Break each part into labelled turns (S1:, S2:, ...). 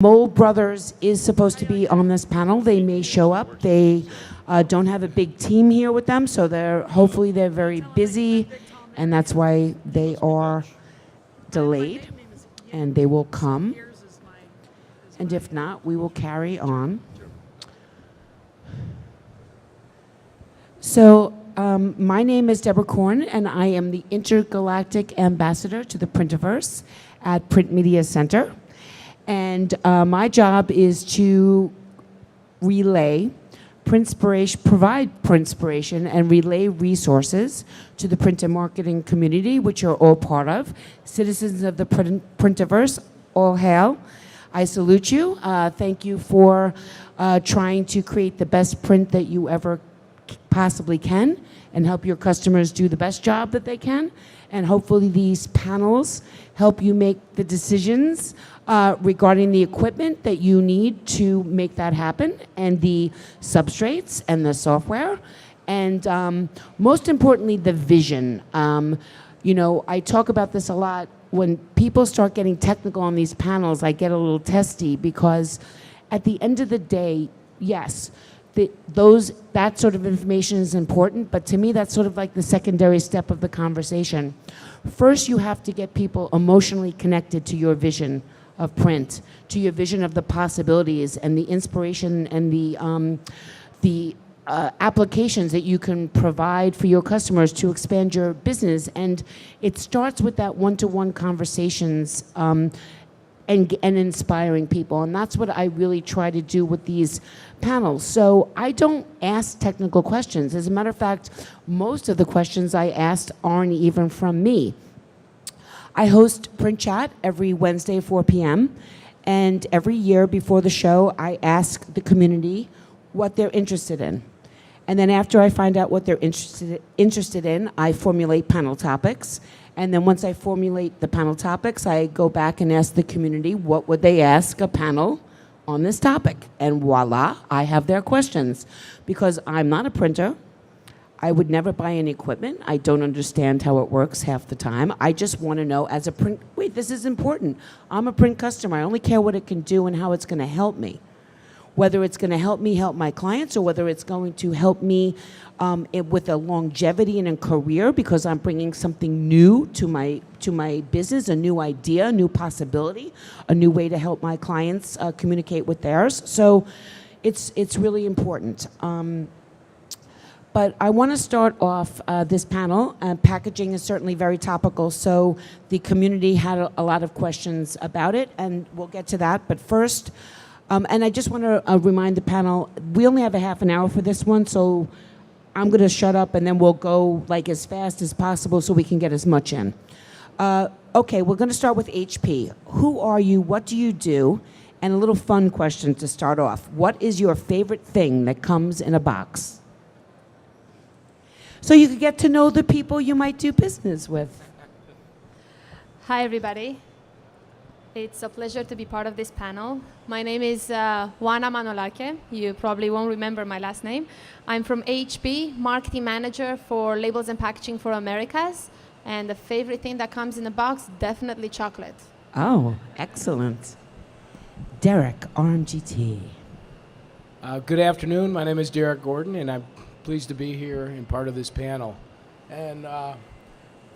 S1: Mole Brothers is supposed to be on this panel. They may show up. They don't have a big team here with them, so hopefully they're very busy, and that's why they are delayed, and they will come. And if not, we will carry on. So my name is Deborah Korn, and I am the Intergalactic Ambassador to the Printiverse at Print Media Center. And my job is to provide printspiration and relay resources to the print and marketing community, which you're all part of. Citizens of the Printiverse, all hail. I salute you. Thank you for trying to create the best print that you ever possibly can and help your customers do the best job that they can. And hopefully these panels help you make the decisions regarding the equipment that you need to make that happen, and the substrates and the software, and most importantly, the vision. You know, I talk about this a lot. When people start getting technical on these panels, I get a little testy, because at the end of the day, yes, that sort of information is important, but to me that's sort of like the secondary step of the conversation. First, you have to get people emotionally connected to your vision of print, to your vision of the possibilities and the inspiration and the applications that you can provide for your customers to expand your business. And it starts with that one-to-one conversations and inspiring people. And that's what I really try to do with these panels. So I don't ask technical questions. As a matter of fact, most of the questions I asked aren't even from me. I host Print Chat every Wednesday, 4 p.m. And every year before the show, I ask the community what they're interested in. And then after I find out what they're interested in, I formulate panel topics. And then once I formulate the panel topics, I go back and ask the community what would they ask a panel on this topic. And voila, I have their questions. Because I'm not a printer. I would never buy any equipment. I don't understand how it works half the time. I just want to know as a print, wait, this is important. I'm a print customer. I only care what it can do and how it's going to help me. Whether it's going to help me help my clients, or whether it's going to help me with a longevity and a career, because I'm bringing something new to my business, a new idea, a new possibility, a new way to help my clients communicate with theirs. So it's really important. But I want to start off this panel. Packaging is certainly very topical, so the community had a lot of questions about it, and we'll get to that. But first, and I just want to remind the panel, we only have a half an hour for this one, so I'm going to shut up, and then we'll go like as fast as possible so we can get as much in. Okay, we're going to start with HP. Who are you? What do you do? And a little fun question to start off. What is your favorite thing that comes in a box? So you could get to know the people you might do business with.
S2: Hi, everybody. It's a pleasure to be part of this panel. My name is Juana Manolake. You probably won't remember my last name. I'm from HP, marketing manager for Labels and Packaging for Americas. And the favorite thing that comes in a box, definitely chocolate.
S1: Oh, excellent. Derek, RMGT.
S3: Good afternoon. My name is Derek Gordon, and I'm pleased to be here and part of this panel. And I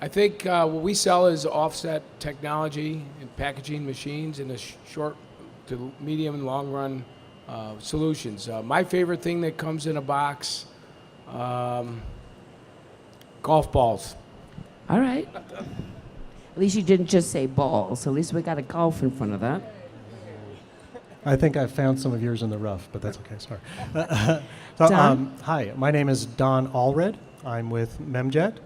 S3: think what we sell is offset technology and packaging machines in the short to medium and long run solutions. My favorite thing that comes in a box, golf balls.
S1: All right. At least you didn't just say balls. At least we got a golf in front of that.
S4: I think I found some of yours in the rough, but that's okay, sorry. Hi, my name is Don Allred. I'm with Memjet,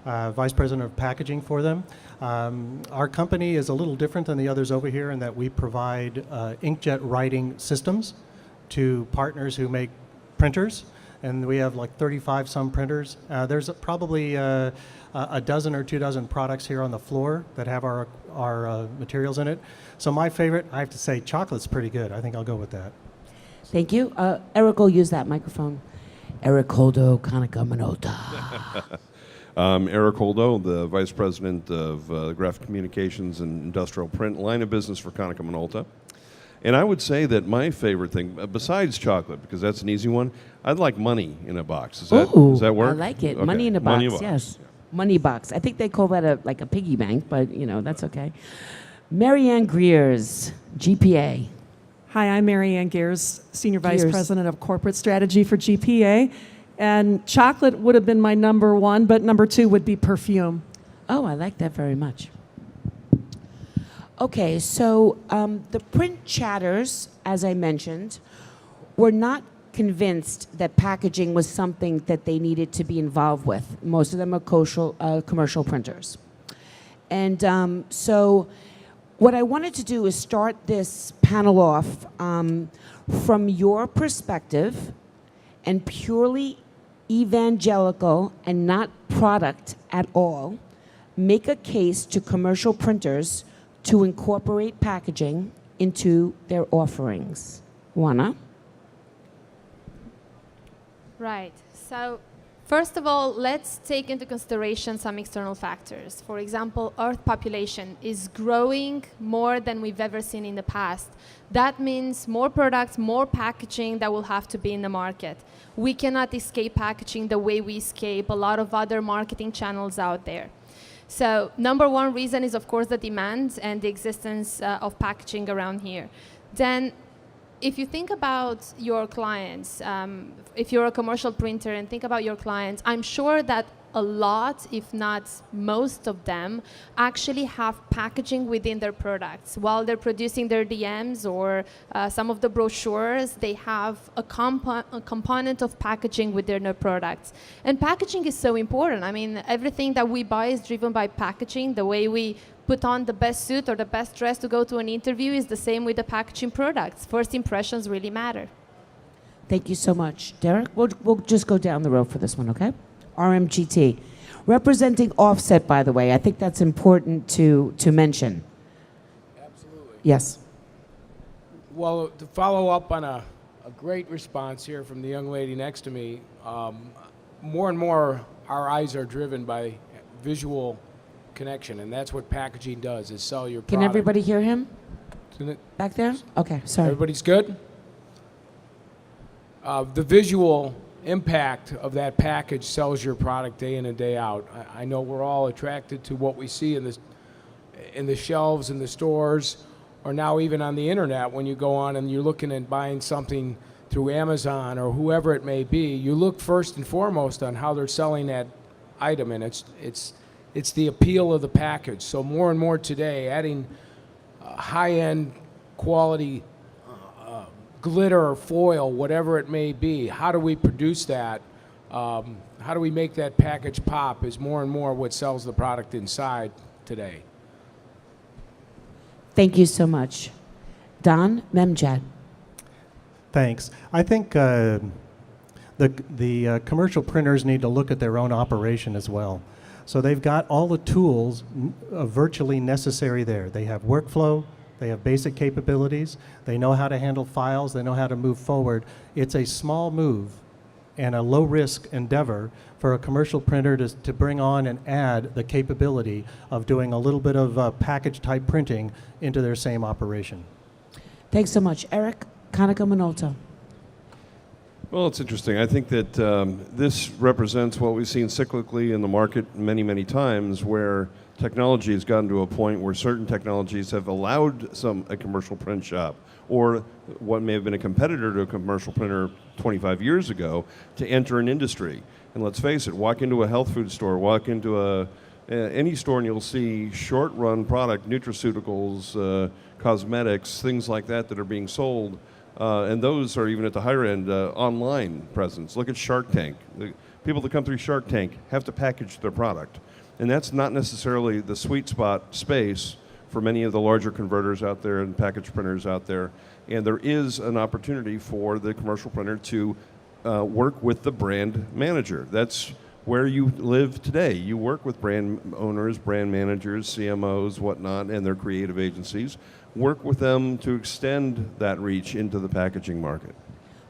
S4: Vice President of Packaging for them. Our company is a little different than the others over here in that we provide inkjet writing systems to partners who make printers, and we have like 35 some printers. There's probably a dozen or 2 dozen products here on the floor that have our materials in it. So my favorite, I have to say, chocolate's pretty good. I think I'll go with that.
S1: Thank you. Eric will use that microphone. Eric Holdo, Kanika Minota.
S5: Eric Holdo, the Vice President of Graphic Communications and Industrial Print line of business for Konica Minolta. And I would say that my favorite thing, besides chocolate, because that's an easy one, I'd like money in a box.
S1: Ooh,
S5: Does that work?
S1: I like it.
S5: Okay.
S1: Money in a
S5: Money
S1: box, yes. Money box. I think they call that like a piggy bank, but that's okay. Marianne Greers, GPA.
S6: Hi, I'm Mary Ann Gears, Senior Vice
S1: Gears.
S6: President of Corporate Strategy for GPA. And chocolate would have been my number one, but number two would be perfume.
S1: Oh, I like that very much. Okay, so the print chatters, as I mentioned, were not convinced that packaging was something that they needed to be involved with. Most of them are commercial printers. And so what I wanted to do is start this panel off from your perspective and purely evangelical and not product at all, make a case to commercial printers to incorporate packaging into their offerings. Juana?
S2: Right. So, first of all, let's take into consideration some external factors. For example, Earth population is growing more than we've ever seen in the past. That means more products, more packaging that will have to be in the market. We cannot escape packaging the way we escape a lot of other marketing channels out there. So, number one reason is, of course, the demand and the existence of packaging around here. Then, if you think about your clients, if you're a commercial printer and think about your clients, I'm sure that a lot, if not most of them, actually have packaging within their products. While they're producing their DMs or some of the brochures, they have a component of packaging within their products. And packaging is so important. I mean, everything that we buy is driven by packaging. The way we put on the best suit or the best dress to go to an interview is the same with the packaging products. First impressions really matter.
S1: Thank you so much. Derek, we'll just go down the road for this one, okay? RMGT. Representing Offset, by the way. I think that's important to mention.
S3: Absolutely.
S1: Yes.
S3: Well, to follow up on a great response here from the young lady next to me, more and more our eyes are driven by visual connection, and that's what packaging does, is sell your product.
S1: Can everybody hear him
S3: Isn't it-
S1: back there? Okay, sorry.
S3: Everybody's good? The visual impact of that package sells your product day in and day out. I know we're all attracted to what we see in the shelves in the stores, or now even on the internet when you go on and you're looking and buying something through Amazon or whoever it may be. You look first and foremost on how they're selling that item, and it's the appeal of the package. So more and more today, adding high-end quality glitter or foil, whatever it may be, how do we produce that? How do we make that package pop is more and more what sells the product inside today.
S1: Thank you so much. Don Memjad.
S4: Thanks. I think the commercial printers need to look at their own operation as well. So they've got all the tools virtually necessary there. They have workflow, they have basic capabilities, they know how to handle files, they know how to move forward. It's a small move and a low-risk endeavor for a commercial printer to bring on and add the capability of doing a little bit of package-type printing into their same operation.
S1: Thanks so much. Eric Kanaka-Minolta.
S5: Well, it's interesting. I think that this represents what we've seen cyclically in the market many, many times, where technology has gotten to a point where certain technologies have allowed a commercial print shop, or what may have been a competitor to a commercial printer 25 years ago, to enter an industry. And let's face it, walk into a health food store, walk into any store, and you'll see short-run product, nutraceuticals, cosmetics, things like that are being sold. And those are even at the higher end, online presence. Look at Shark Tank. The people that come through Shark Tank have to package their product. And that's not necessarily the sweet spot space for many of the larger converters out there and package printers out there. And there is an opportunity for the commercial printer to work with the brand manager. That's where you live today. You work with brand owners, brand managers, CMOs, whatnot, and their creative agencies. Work with them to extend that reach into the packaging market.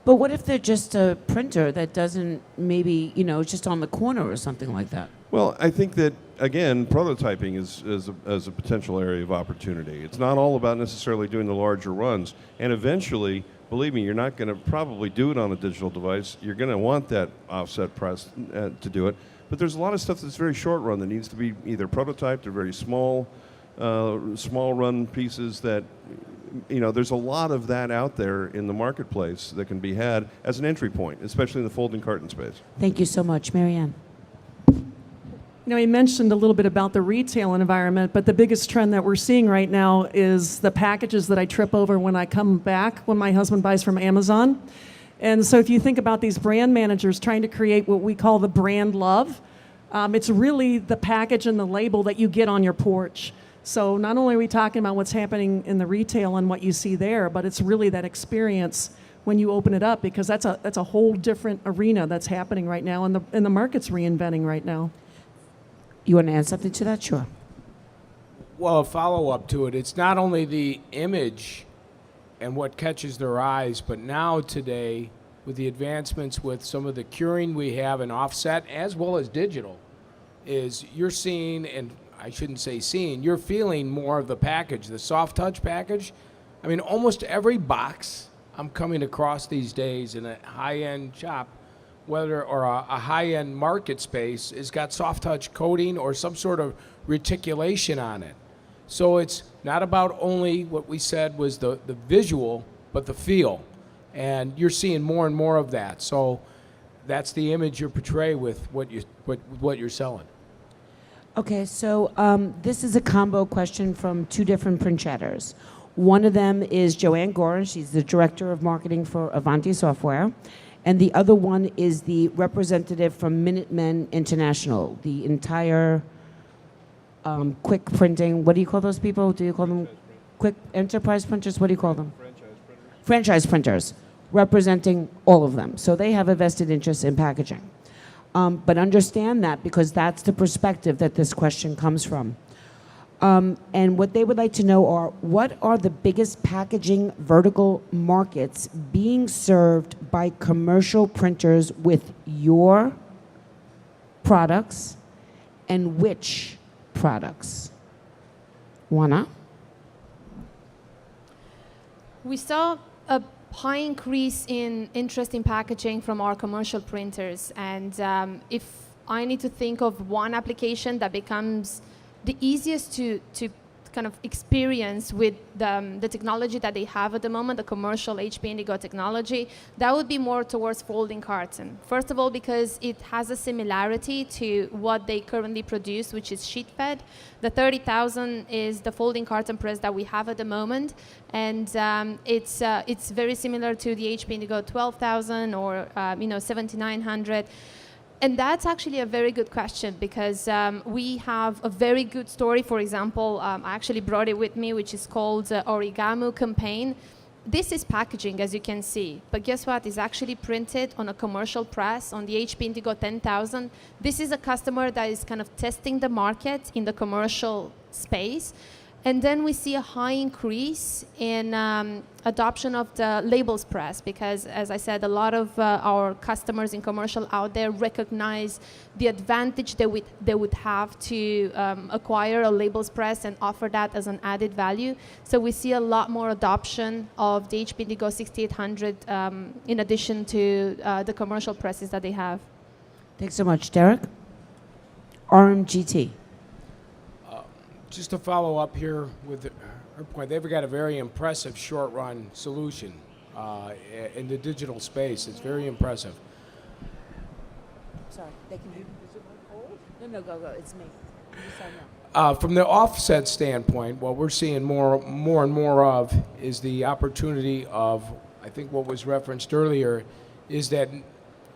S1: But what if they're just a printer that doesn't maybe, it's just on the corner or something like that?
S5: Well, I think that, again, prototyping is a potential area of opportunity. It's not all about necessarily doing the larger runs. And eventually, believe me, you're not going to probably do it on a digital device. You're going to want that offset press to do it. But there's a lot of stuff that's very short run that needs to be either prototyped or very small run pieces that, there's a lot of that out there in the marketplace that can be had as an entry point, especially in the folding carton space.
S1: Thank you so much. Marianne.
S6: You mentioned a little bit about the retail environment, but the biggest trend that we're seeing right now is the packages that I trip over when I come back when my husband buys from Amazon. And so if you think about these brand managers trying to create what we call the brand love, it's really the package and the label that you get on your porch. So not only are we talking about what's happening in the retail and what you see there, but it's really that experience when you open it up, because that's a whole different arena that's happening right now, and the market's reinventing right now.
S1: You want to add something to that? Sure.
S3: Well, a follow-up to it, it's not only the image and what catches their eyes, but now today, with the advancements with some of the curing we have in offset as well as digital, is you're seeing, and I shouldn't say seeing, you're feeling more of the package, the soft touch package. I mean, almost every box I'm coming across these days in a high-end shop, whether or a high-end market space, has got soft touch coating or some sort of reticulation on it. So it's not about only what we said was the visual, but the feel. And you're seeing more and more of that. So that's the image you portray with what you're selling.
S1: Okay, so this is a combo question from two different print chatters. One of them is Joanne Gorin. She's the director of marketing for Avanti Software. And the other one is the representative from Minutemen International, the entire quick printing. What do you call those people? Do you call them quick enterprise printers? What do you call them? Franchise printers, representing all of them. So they have a vested interest in packaging. But understand that, because that's the perspective that this question comes from. And what they would like to know are, what are the biggest packaging vertical markets being served by commercial printers with your products, and which products? Juana?
S2: We saw a high increase in interest in packaging from our commercial printers. And if I need to think of one application that becomes the easiest to kind of experience with the technology that they have at the moment, the commercial HP Indigo technology, that would be more towards folding carton. First of all, because it has a similarity to what they currently produce, which is sheet fed. The 30,000 is the folding carton press that we have at the moment, and it's very similar to the HP Indigo 12,000 or 7,900. And that's actually a very good question, because we have a very good story. For example, I actually brought it with me, which is called Origami Campaign. This is packaging, as you can see. But guess what? It's actually printed on a commercial press on the HP Indigo 10,000. This is a customer that is kind of testing the market in the commercial space. And then we see a high increase in adoption of the labels press, because, as I said, a lot of our customers in commercial out there recognize the advantage they would have to acquire a labels press and offer that as an added value. So we see a lot more adoption of the HP Indigo 6800 in addition to the commercial presses that they have.
S1: Thanks so much. Derek? RMGT.
S3: Just to follow up here with her point, they've got a very impressive short-run solution in the digital space. It's very impressive.
S1: Sorry, they can do. No, go. It's me.
S3: From the offset standpoint, what we're seeing more and more of is the opportunity of, I think what was referenced earlier, is that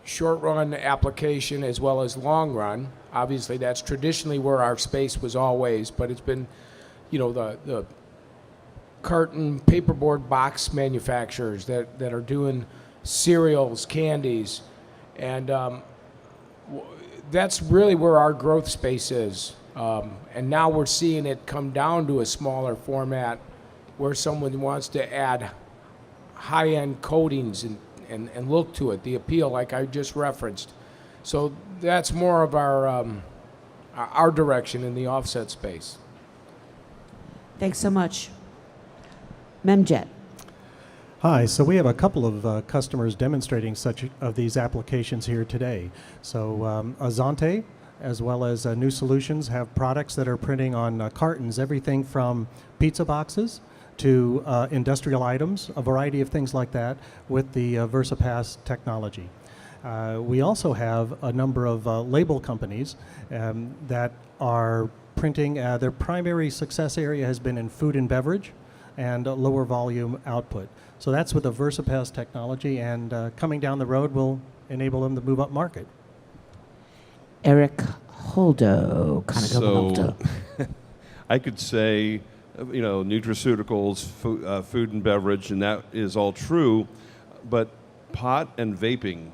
S3: short-run application as well as long-run. Obviously, that's traditionally where our space was always, but it's been, the carton, paperboard box manufacturers that are doing cereals, candies, and that's really where our growth space is. And now we're seeing it come down to a smaller format where someone wants to add high-end coatings and look to it, the appeal like I just referenced. So that's more of our our direction in the offset space.
S1: Thanks so much. Memjet.
S4: Hi, so we have a couple of customers demonstrating such of these applications here today. So Azante, as well as New Solutions, have products that are printing on cartons, everything from pizza boxes to industrial items, a variety of things like that with the VersaPass technology. We also have a number of label companies that are printing. Their primary success area has been in food and beverage and lower volume output. So that's with the VersaPass technology, and coming down the road will enable them to move up market.
S1: Eric Holdo.
S5: So I could say, nutraceuticals, food and beverage, and that is all true, but pot and vaping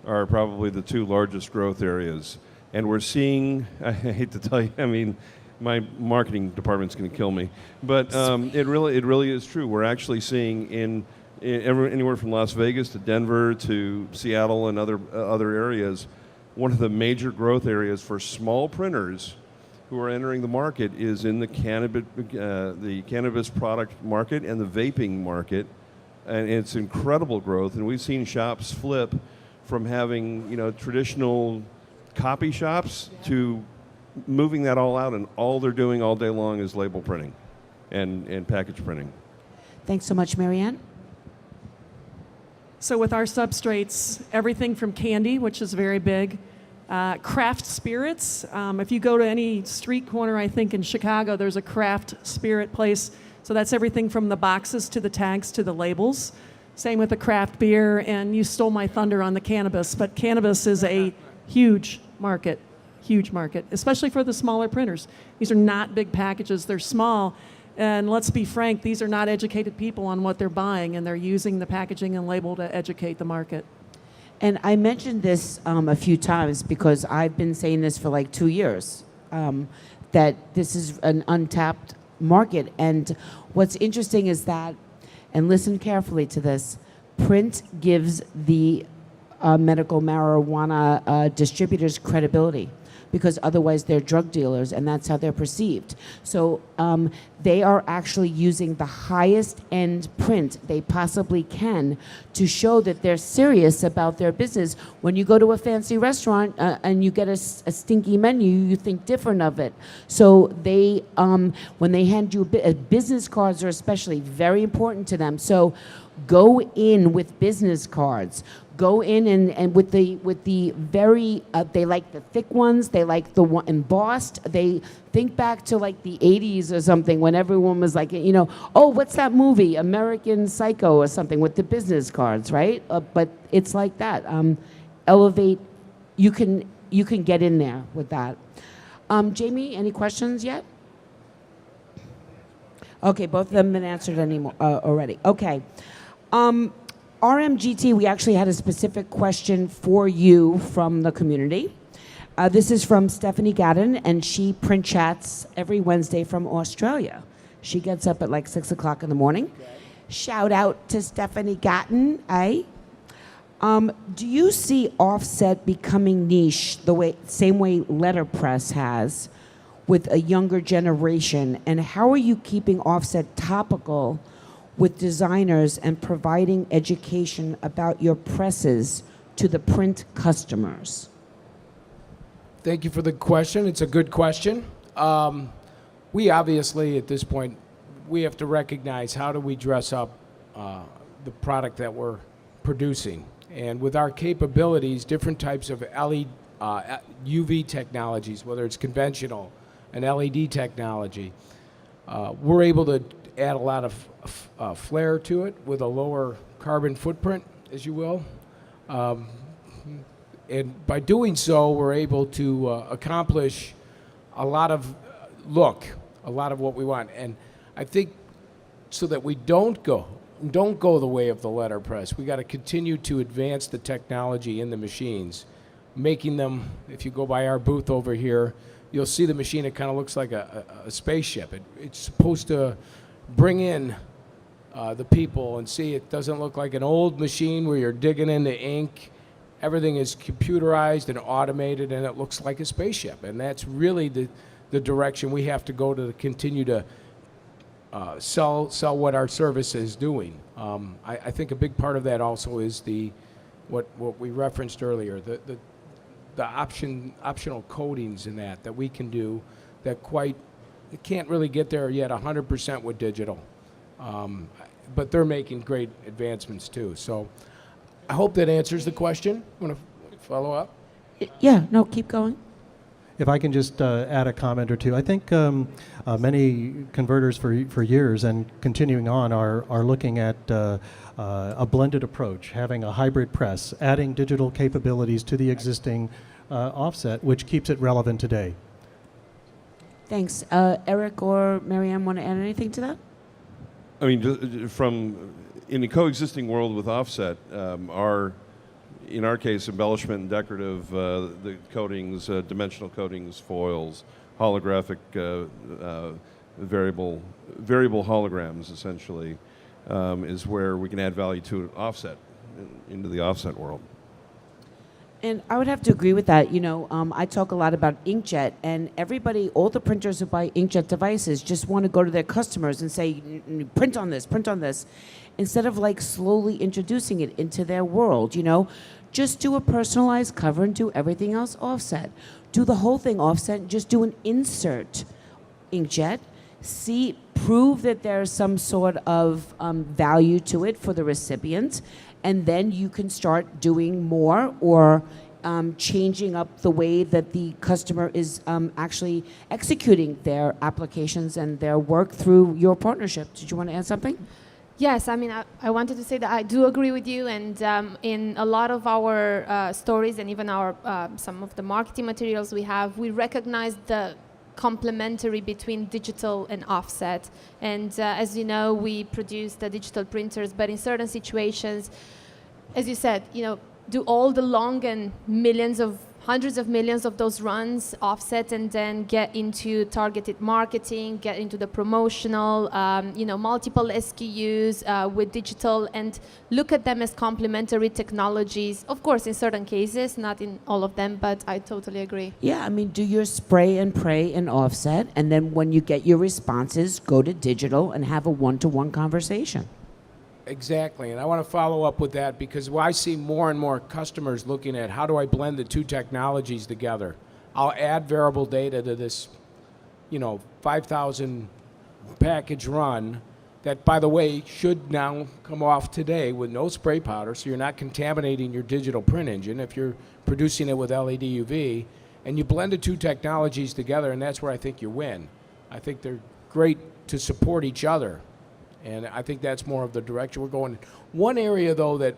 S5: are probably the two largest growth areas. And we're seeing, I hate to tell you, my marketing department's going to kill me, but it really is true. We're actually seeing anywhere from Las Vegas to Denver to Seattle and other areas, one of the major growth areas for small printers who are entering the market is in the cannabis product market and the vaping market, and it's incredible growth. And we've seen shops flip from having traditional copy shops to moving that all out, and all they're doing all day long is label printing and package printing.
S1: Thanks so much, Marianne.
S6: So with our substrates, everything from candy, which is very big, craft spirits. If you go to any street corner, I think in Chicago, there's a craft spirit place. So that's everything from the boxes to the tags to the labels. Same with the craft beer, and you stole my thunder on the cannabis, but cannabis is a huge market, especially for the smaller printers. These are not big packages, they're small, and let's be frank, these are not educated people on what they're buying, and they're using the packaging and label to educate the market.
S1: And I mentioned this a few times because I've been saying this for like 2 years, that this is an untapped market. And what's interesting is that, and listen carefully to this, print gives the medical marijuana distributors credibility, because otherwise they're drug dealers, and that's how they're perceived. So they are actually using the highest end print they possibly can to show that they're serious about their business. When you go to a fancy restaurant and you get a stinky menu, you think different of it. So they, when they hand you business cards are especially very important to them. So go in with business cards. Go in and with the very, they like the thick ones, they like the one embossed. They think back to like the 80s or something when everyone was like, oh, what's that movie, American Psycho or something, with the business cards, right? But it's like that. Elevate, you can get in there with that. Jamie, any questions yet? Okay, both of them have been answered already. Okay. RMGT, we actually had a specific question for you from the community. This is from Stephanie Gatton, and she print chats every Wednesday from Australia. She gets up at like 6 o'clock in the morning. Okay. Shout out to Stephanie Gatton, eh? Do you see offset becoming niche same way letterpress has with a younger generation? And how are you keeping offset topical with designers and providing education about your presses to the print customers?
S3: Thank you for the question. It's a good question. We obviously, at this point, we have to recognize how do we dress up the product that we're producing. And with our capabilities, different types of LED, UV technologies, whether it's conventional and LED technology, we're able to add a lot of flair to it with a lower carbon footprint, as you will. And by doing so, we're able to accomplish a lot of what we want. And I think so that we don't go the way of the letterpress, we got to continue to advance the technology in the machines, making them, if you go by our booth over here, you'll see the machine, it kind of looks like a spaceship. It's supposed to bring in the people and see it doesn't look like an old machine where you're digging into ink everything is computerized and automated, and it looks like a spaceship. And that's really the direction we have to go to continue to sell what our service is doing. I think a big part of that also is what we referenced earlier, the optional coatings in that we can do that it can't really get there yet 100% with digital. But they're making great advancements too. So I hope that answers the question. Want to follow up?
S1: Yeah, no, keep going.
S4: If I can just add a comment or two, I think many converters for years and continuing on are looking at a blended approach, having a hybrid press, adding digital capabilities to the existing offset, which keeps it relevant today.
S1: Thanks. Eric or Marianne, want to add anything to that?
S5: I mean, in the coexisting world with offset, in our case, embellishment and decorative, the coatings, dimensional coatings, foils, holographic, variable holograms, essentially, is where we can add value to offset into the offset world.
S1: And I would have to agree with that. You know, I talk a lot about inkjet, and all the printers who buy inkjet devices just want to go to their customers and say, print on this, instead of like slowly introducing it into their world, you know. Just do a personalized cover and do everything else offset. Do the whole thing offset and just do an insert inkjet. Prove that there's some sort of value to it for the recipient, and then you can start doing more or changing up the way that the customer is actually executing their applications and their work through your partnership. Did you want to add something?
S2: Yes, I mean, I wanted to say that I do agree with you, and in a lot of our stories and even our some of the marketing materials we recognize the complementary between digital and offset. And as you know, we produce the digital printers, but in certain situations, as you said, you know, do all the long and hundreds of millions of those runs offset, and then get into targeted marketing, get into the promotional, multiple SKUs with digital, and look at them as complementary technologies. Of course, in certain cases, not in all of them, but I totally agree.
S1: Yeah, I mean, do your spray and pray and offset, and then when you get your responses, go to digital and have a one-to-one conversation.
S3: Exactly, and I want to follow up with that because I see more and more customers looking at how do I blend the two technologies together. I'll add variable data to this, 5,000 package run that, by the way, should now come off today with no spray powder, so you're not contaminating your digital print engine if you're producing it with LED UV, and you blend the two technologies together, and that's where I think you win. I think they're great to support each other. And I think that's more of the direction we're going. One area, though, that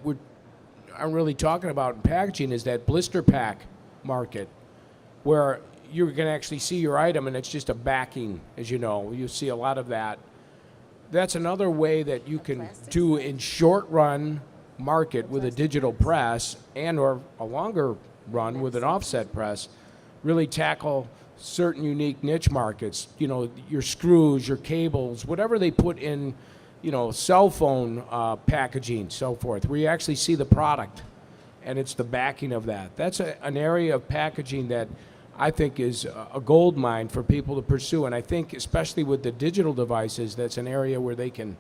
S3: I'm really talking about in packaging is that blister pack market, where you can actually see your item and it's just a backing, as you know. You see a lot of that. That's another way that you can do in short run market with a digital press and or a longer run with an offset press, really tackle certain unique niche markets, your screws, your cables, whatever they put in, cell phone packaging, so forth, where you actually see the product and it's the backing of that. That's an area of packaging that I think is a gold mine for people to pursue. And I think especially with the digital devices, that's an area where they can,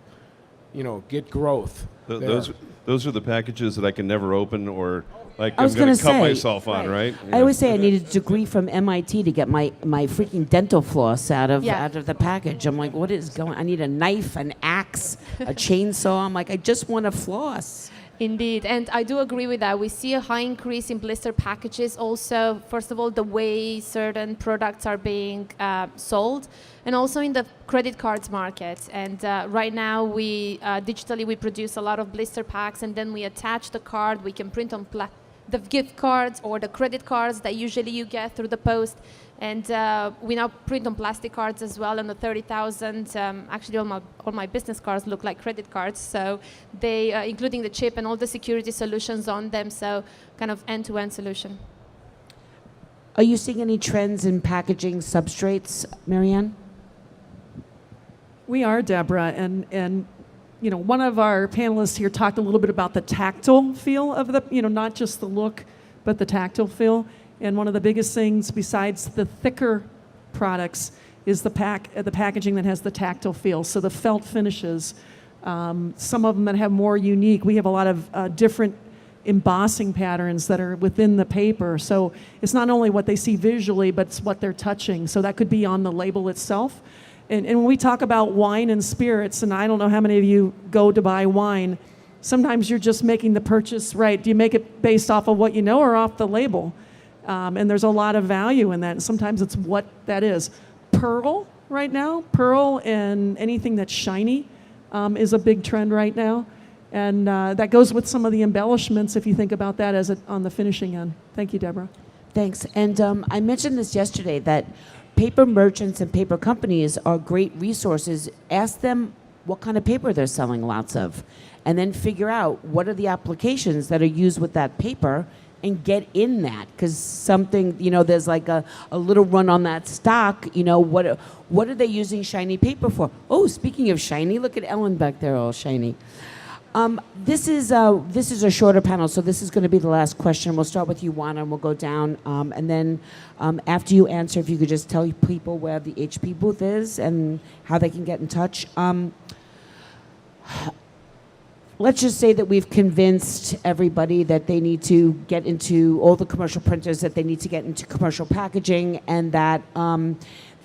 S3: get growth.
S5: Those are the packages that I can never open or like
S1: I was
S5: I'm going to cut
S1: say,
S5: myself on, right?
S1: I always say I needed a degree from MIT to get my freaking dental floss out of the package. I'm like, what is going? I need a knife, an axe, a chainsaw. I'm like, I just want a floss.
S2: Indeed, and I do agree with that. We see a high increase in blister packages also, first of all, the way certain products are being sold, and also in the credit cards market. And right now, digitally we produce a lot of blister packs, and then we attach the card. We can print on the gift cards or the credit cards that usually you get through the post. And we now print on plastic cards as well, and the 30,000. Actually, all my business cards look like credit cards, so they, including the chip and all the security solutions on them, so kind of end-to-end solution.
S1: Are you seeing any trends in packaging substrates, Marianne?
S6: We are, Deborah, and one of our panelists here talked a little bit about the tactile feel of the, not just the look, but the tactile feel. And one of the biggest things besides the thicker products is the packaging that has the tactile feel. So the felt finishes, some of them that have more unique. We have a lot of different embossing patterns that are within the paper. So it's not only what they see visually, but it's what they're touching. So that could be on the label itself. And when we talk about wine and spirits, and I don't know how many of you go to buy wine, sometimes you're just making the purchase, right? Do you make it based off of what you know or off the label? And there's a lot of value in that. And sometimes it's what that is. Pearl right now, pearl and anything that's shiny is a big trend right now. And that goes with some of the embellishments if you think about that as on the finishing end. Thank you, Deborah.
S1: Thanks. And I mentioned this yesterday, that paper merchants and paper companies are great resources. Ask them what kind of paper they're selling lots of, and then figure out what are the applications that are used with that paper and get in that. Because something, there's like a little run on that stock. What are they using shiny paper for? Oh, speaking of shiny, look at Ellen back there, all shiny. This is a shorter panel, so this is going to be the last question. We'll start with you, Juana, and we'll go down. And then after you answer, if you could just tell people where the HP booth is and how they can get in touch. Let's just say that we've convinced everybody that they need to get into all the commercial printers, that they need to get into commercial packaging, and that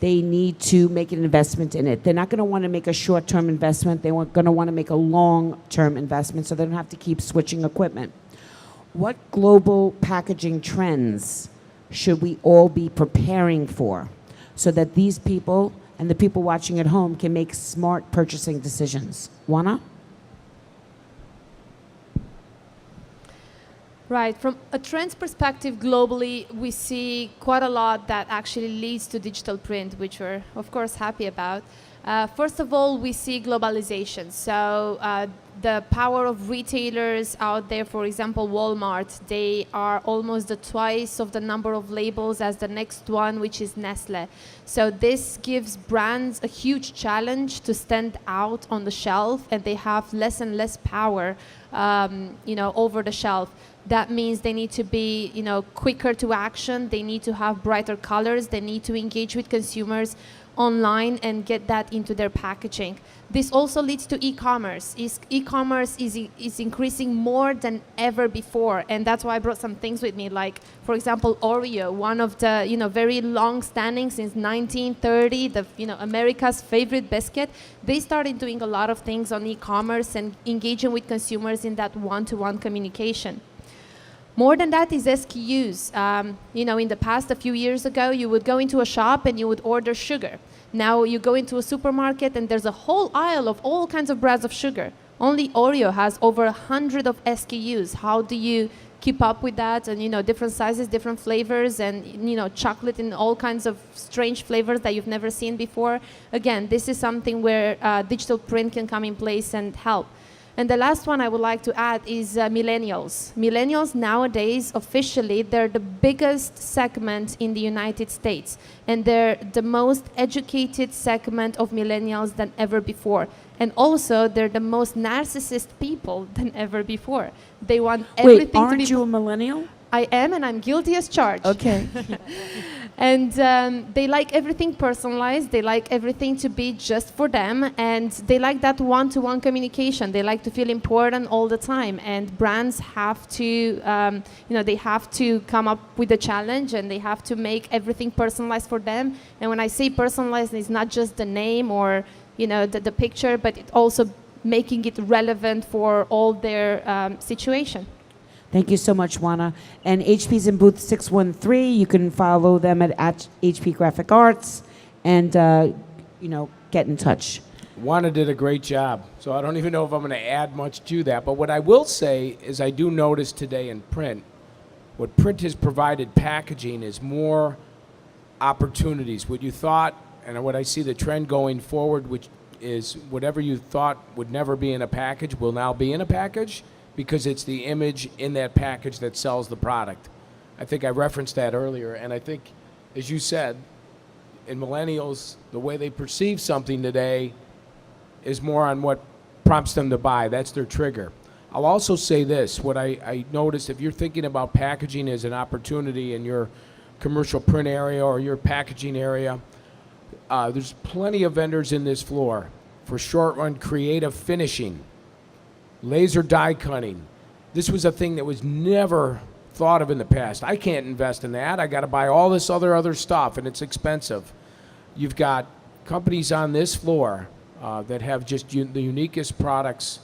S1: they need to make an investment in it. They're not going to want to make a short-term investment. They're going to want to make a long-term investment, so they don't have to keep switching equipment. What global packaging trends should we all be preparing for so that these people and the people watching at home can make smart purchasing decisions? Juana?
S2: Right. From a trends perspective globally, we see quite a lot that actually leads to digital print, which we're, of course, happy about. First of all, we see globalization. So the power of retailers out there, for example, Walmart, they are almost twice of the number of labels as the next one, which is Nestle. So this gives brands a huge challenge to stand out on the shelf, and they have less and less power, over the shelf. That means they need to be, quicker to action. They need to have brighter colors. They need to engage with consumers online and get that into their packaging. This also leads to e-commerce. E-commerce is increasing more than ever before, and that's why I brought some things with me, like, for example, Oreo, one of the, very long-standing since 1930, America's favorite biscuit. They started doing a lot of things on e-commerce and engaging with consumers in that one-to-one communication. More than that is SKUs. In the past, a few years ago, you would go into a shop and you would order sugar. Now you go into a supermarket and there's a whole aisle of all kinds of brands of sugar. Only Oreo has over 100 of SKUs. How do you keep up with that? And different sizes, different flavors, and chocolate in all kinds of strange flavors that you've never seen before. Again, this is something where digital print can come in place and help. And the last one I would like to add is millennials. Millennials nowadays, officially, they're the biggest segment in the United States. And they're the most educated segment of millennials than ever before. And also, they're the most narcissist people than ever before. They want everything to be...
S1: Wait, aren't you a millennial?
S2: I am, and I'm guilty as charged.
S1: Okay.
S2: And they like everything personalized. They like everything to be just for them. And they like that one-to-one communication. They like to feel important all the time. And brands have to, they have to come up with a challenge, and they have to make everything personalized for them. And when I say personalized, it's not just the name or, the picture, but it also making it relevant for all their situation.
S1: Thank you so much, Juana. And HP's in booth 613. You can follow them at HP Graphic Arts and, get in touch.
S3: Juana did a great job, so I don't even know if I'm going to add much to that. But what I will say is I do notice today in print, what print has provided packaging is more opportunities. What you thought, and what I see the trend going forward, which is whatever you thought would never be in a package will now be in a package, because it's the image in that package that sells the product. I think I referenced that earlier, and I think, as you said, in millennials, the way they perceive something today is more on what prompts them to buy. That's their trigger. I'll also say this. What I noticed, if you're thinking about packaging as an opportunity in your commercial print area or your packaging area, there's plenty of vendors in this floor for short-run creative finishing, laser die cutting. This was a thing that was never thought of in the past. I can't invest in that. I got to buy all this other stuff, and it's expensive. You've got companies on this floor that have just the uniquest products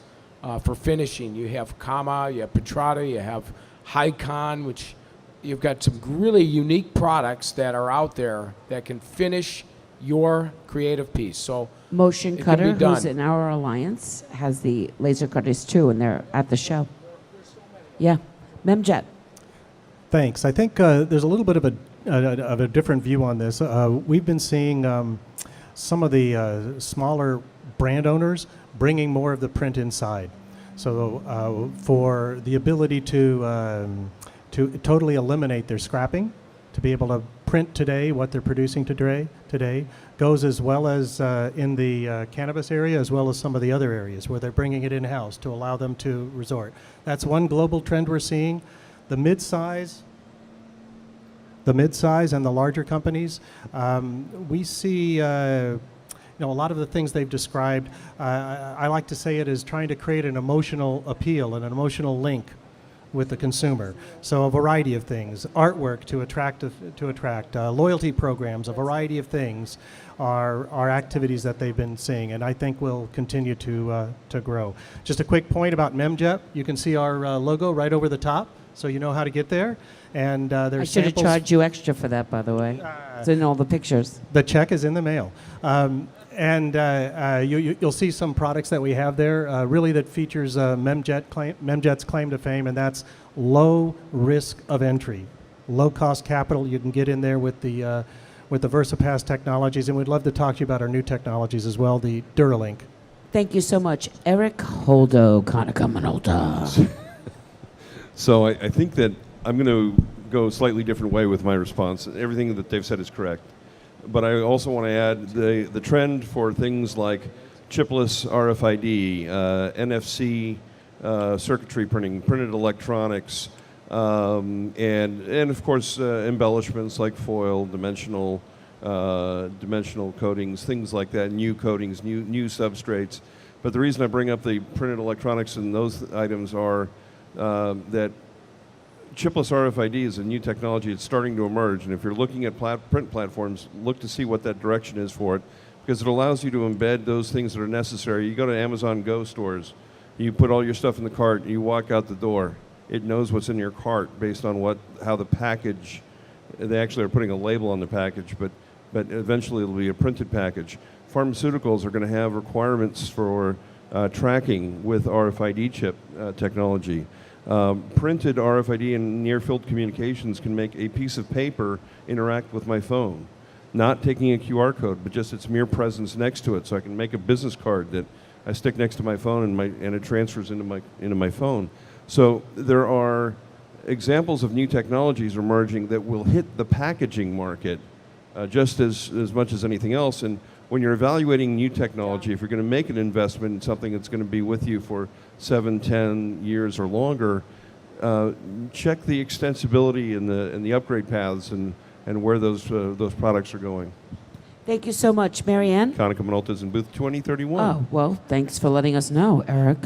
S3: for finishing. You have Kama, you have Petrata, you have Hycon, which you've got some really unique products that are out there that can finish your creative piece. So
S1: Motion
S3: it can
S1: Cutter,
S3: be done.
S1: who's in our alliance, has the laser cutters too, and they're at the show. Yeah. Memjet.
S4: Thanks. I think there's a little bit of a different view on this. We've been seeing some of the smaller brand owners bringing more of the print inside. So for the ability to totally eliminate their scrapping, to be able to print today what they're producing today goes as well as in the cannabis area as well as some of the other areas where they're bringing it in-house to allow them to resort. That's one global trend we're seeing. The mid-size and the larger companies, we see a lot of the things they've described. I like to say it as trying to create an emotional appeal and an emotional link with the consumer. So a variety of things, artwork to attract loyalty programs, a variety of things are activities that they've been seeing, and I think will continue to grow. Just a quick point about Memjet. You can see our logo right over the top, so you know how to get there. And there's
S1: I should have
S4: samples.
S1: charged you extra for that, by the way. It's in all the pictures.
S4: The check is in the mail. You'll see some products that we have there, really that features Memjet's claim to fame, and that's low risk of entry, low cost capital. You can get in there with the VersaPass technologies, and we'd love to talk to you about our new technologies as well, the Duralink.
S1: Thank you so much. Eric Holdo, Conica Minolta.
S5: So I think that I'm going to go a slightly different way with my response. Everything that they've said is correct. But I also want to add the trend for things like chipless RFID, NFC circuitry printing, printed electronics, and of course embellishments like foil, dimensional coatings, things like that, new coatings, new substrates. But the reason I bring up the printed electronics and those items are that chipless RFID is a new technology. It's starting to emerge, and if you're looking at print platforms, look to see what that direction is for it, because it allows you to embed those things that are necessary. You go to Amazon Go stores, you put all your stuff in the cart, and you walk out the door. It knows what's in your cart based on how the package. They actually are putting a label on the package, but eventually it'll be a printed package. Pharmaceuticals are going to have requirements for tracking with RFID chip technology. Printed RFID and near-field communications can make a piece of paper interact with my phone, not taking a QR code, but just its mere presence next to it. So I can make a business card that I stick next to my phone, and it transfers into my phone. So there are examples of new technologies emerging that will hit the packaging market just as much as anything else. And when you're evaluating new technology, if you're going to make an investment in something that's going to be with you for 7, 10 years or longer, check the extensibility and the upgrade paths and where those products are going.
S1: Thank you so much, Marianne.
S5: Conica Minolta's in booth 2031.
S1: Oh, well, thanks for letting us know, Eric.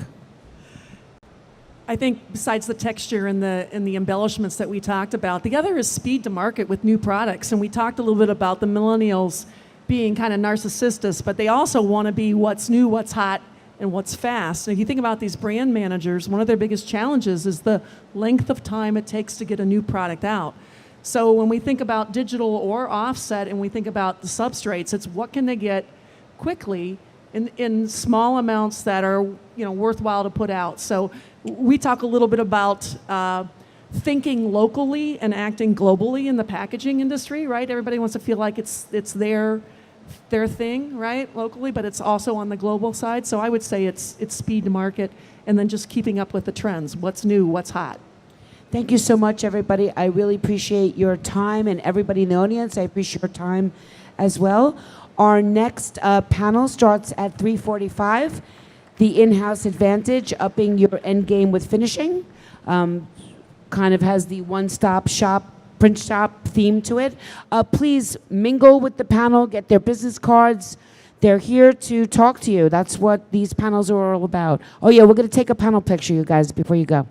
S6: I think besides the texture and the embellishments that we talked about, the other is speed to market with new products. And we talked a little bit about the millennials being kind of narcissistic, but they also want to be what's new, what's hot, and what's fast. And if you think about these brand managers, one of their biggest challenges is the length of time it takes to get a new product out. So when we think about digital or offset and we think about the substrates, it's what can they get quickly in small amounts that are worthwhile to put out. So we talk a little bit about thinking locally and acting globally in the packaging industry, right? Everybody wants to feel like it's their thing, right, locally, but it's also on the global side. So I would say it's speed to market and then just keeping up with the trends. What's new, what's hot.
S1: Thank you so much, everybody. I really appreciate your time, and everybody in the audience, I appreciate your time as well. Our next panel starts at 3:45. the in-house advantage, upping your end game with finishing. Kind of has the one-stop shop, print shop theme to it. Please mingle with the panel, get their business cards. They're here to talk to you. That's what these panels are all about. Oh yeah, we're going to take a panel picture, you guys, before you go.